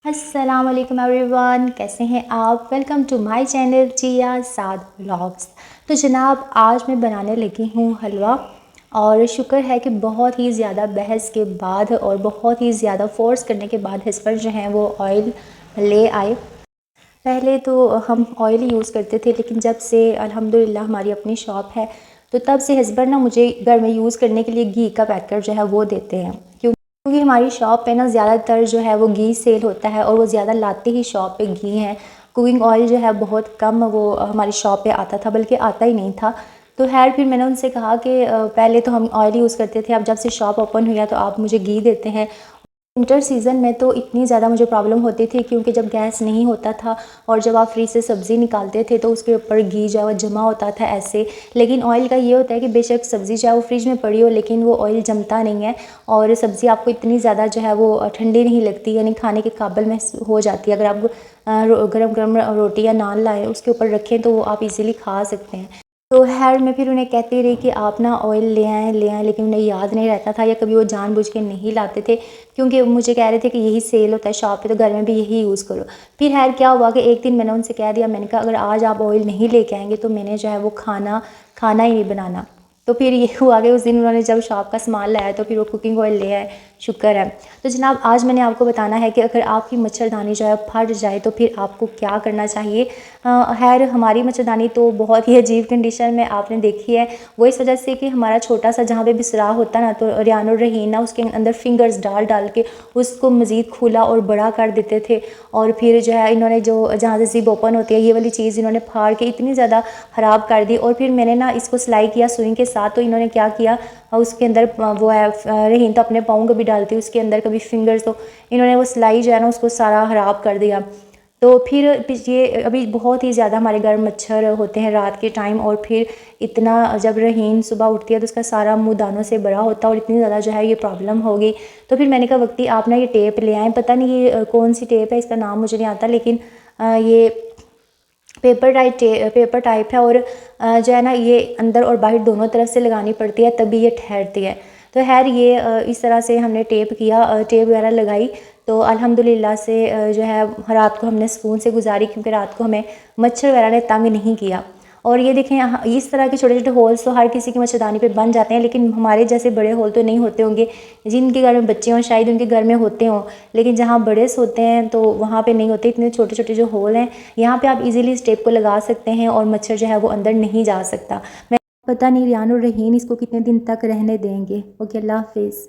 अस्सलाम वालेकुम एवरीवन, कैसे हैं आप। Welcome to my channel Zia Saad vlogs. तो जनाब आज मैं बनाने लगी हूँ हलवा। और शुक्र है कि बहुत ही ज़्यादा बहस के बाद और बहुत ही ज़्यादा फोर्स करने के बाद हस्बैंड जो हैं वो ऑयल ले आए। पहले तो हम ऑयल यूज़ करते थे, लेकिन जब से अल्हम्दुलिल्लाह हमारी अपनी शॉप है तो तब से हस्बैंड ना मुझे घर में यूज़ करने के लिए घी का पैकेट जो है वो देते हैं। क्योंकि हमारी शॉप पे ना ज़्यादातर जो है वो घी सेल होता है और वो ज़्यादा लाते ही शॉप पे घी है। कुकिंग ऑयल जो है बहुत कम वो हमारी शॉप पे आता था, बल्कि आता ही नहीं था। तो खैर फिर मैंने उनसे कहा कि पहले तो हम ऑयल यूज़ करते थे, अब जब से शॉप ओपन हुई है तो आप मुझे घी देते हैं। विंटर सीज़न में तो इतनी ज़्यादा मुझे प्रॉब्लम होती थी, क्योंकि जब गैस नहीं होता था और जब आप फ्रिज से सब्ज़ी निकालते थे तो उसके ऊपर घी जो है वो जमा होता था ऐसे। लेकिन ऑयल का ये होता है कि बेशक सब्ज़ी जो है वो फ्रिज में पड़ी हो, लेकिन वो ऑयल जमता नहीं है और सब्ज़ी आपको इतनी ज़्यादा जो है वो ठंडी नहीं लगती, यानी खाने के काबिल में हो जाती है। अगर आप गरम गरम रोटी या नान लाएँ उसके ऊपर रखें तो वो आप इजीली खा सकते हैं। तो खैर मैं फिर उन्हें कहती रही कि आप ना ऑयल ले आएँ, लेकिन उन्हें याद नहीं रहता था या कभी वो जानबूझ के नहीं लाते थे, क्योंकि मुझे कह रहे थे कि यही सेल होता है शॉप पे तो घर में भी यही यूज़ करो। फिर खैर क्या हुआ कि एक दिन मैंने उनसे कह दिया, मैंने कहा अगर आज आप ऑयल नहीं लेके आएँगे तो मैंने जो है वो खाना ही नहीं बनाना। तो फिर ये हुआ कि उस दिन उन्होंने जब शॉप का सामान लाया तो फिर वो कुकिंग ऑयल ले आए, शुक्र है। तो जनाब आज मैंने आपको बताना है कि अगर आपकी मच्छरदानी जो है फट जाए तो फिर आपको क्या करना चाहिए। खैर हमारी मच्छरदानी तो बहुत ही अजीब कंडीशन में आपने देखी है, वो इस वजह से कि हमारा छोटा सा जहाँ पे भी सुराख होता ना, तो रियान और रहीन ना उसके अंदर फिंगर्स डाल डाल के उसको मज़ीद खुला और बड़ा कर देते थे। और फिर जो है इन्होंने जो जहाँ से ज़िप ओपन होती है ये वाली चीज़ इन्होंने फाड़ के इतनी ज़्यादा ख़राब कर दी। और फिर मैंने ना इसको सिलाई किया सुई के साथ, तो इन्होंने क्या किया उसके अंदर वो है रहीन तो अपने पाँव कभी डालती उसके अंदर कभी फिंगर्स, तो इन्होंने वो सिलाई जो है ना उसको सारा ख़राब कर दिया। तो फिर ये अभी बहुत ही ज़्यादा हमारे घर मच्छर होते हैं रात के टाइम, और फिर इतना जब रहीन सुबह उठती है तो उसका सारा मुंह दानों से भरा होता है और इतनी ज़्यादा जो है ये प्रॉब्लम हो गई। तो फिर मैंने कहा वक्ती आप ना ये टेप ले आएँ, पता नहीं ये कौन सी टेप है, इसका नाम मुझे नहीं आता, लेकिन ये पेपर टाइप है और जो है ना ये अंदर और बाहर दोनों तरफ से लगानी पड़ती है तभी ये ठहरती है। तो खैर ये इस तरह से हमने टेप किया, टेप वगैरह लगाई, तो अल्हम्दुलिल्लाह से जो है रात को हमने सुकून से गुजारी, क्योंकि रात को हमें मच्छर वगैरह ने तंग नहीं किया। और ये देखें इस तरह के छोटे छोटे होल्स तो हर किसी की मच्छरदानी पे बन जाते हैं, लेकिन हमारे जैसे बड़े होल तो नहीं होते होंगे। जिनके घर में बच्चे हों शायद उनके घर में होते हों, लेकिन जहाँ बड़े सोते हैं तो वहाँ पे नहीं होते इतने छोटे छोटे जो होल हैं। यहाँ पे आप इजीली इस टेप को लगा सकते हैं और मच्छर जो है वो अंदर नहीं जा सकता। मैं पता नहीं रियान और रहीन इसको कितने दिन तक रहने देंगे। ओके, अल्लाह हाफिज़।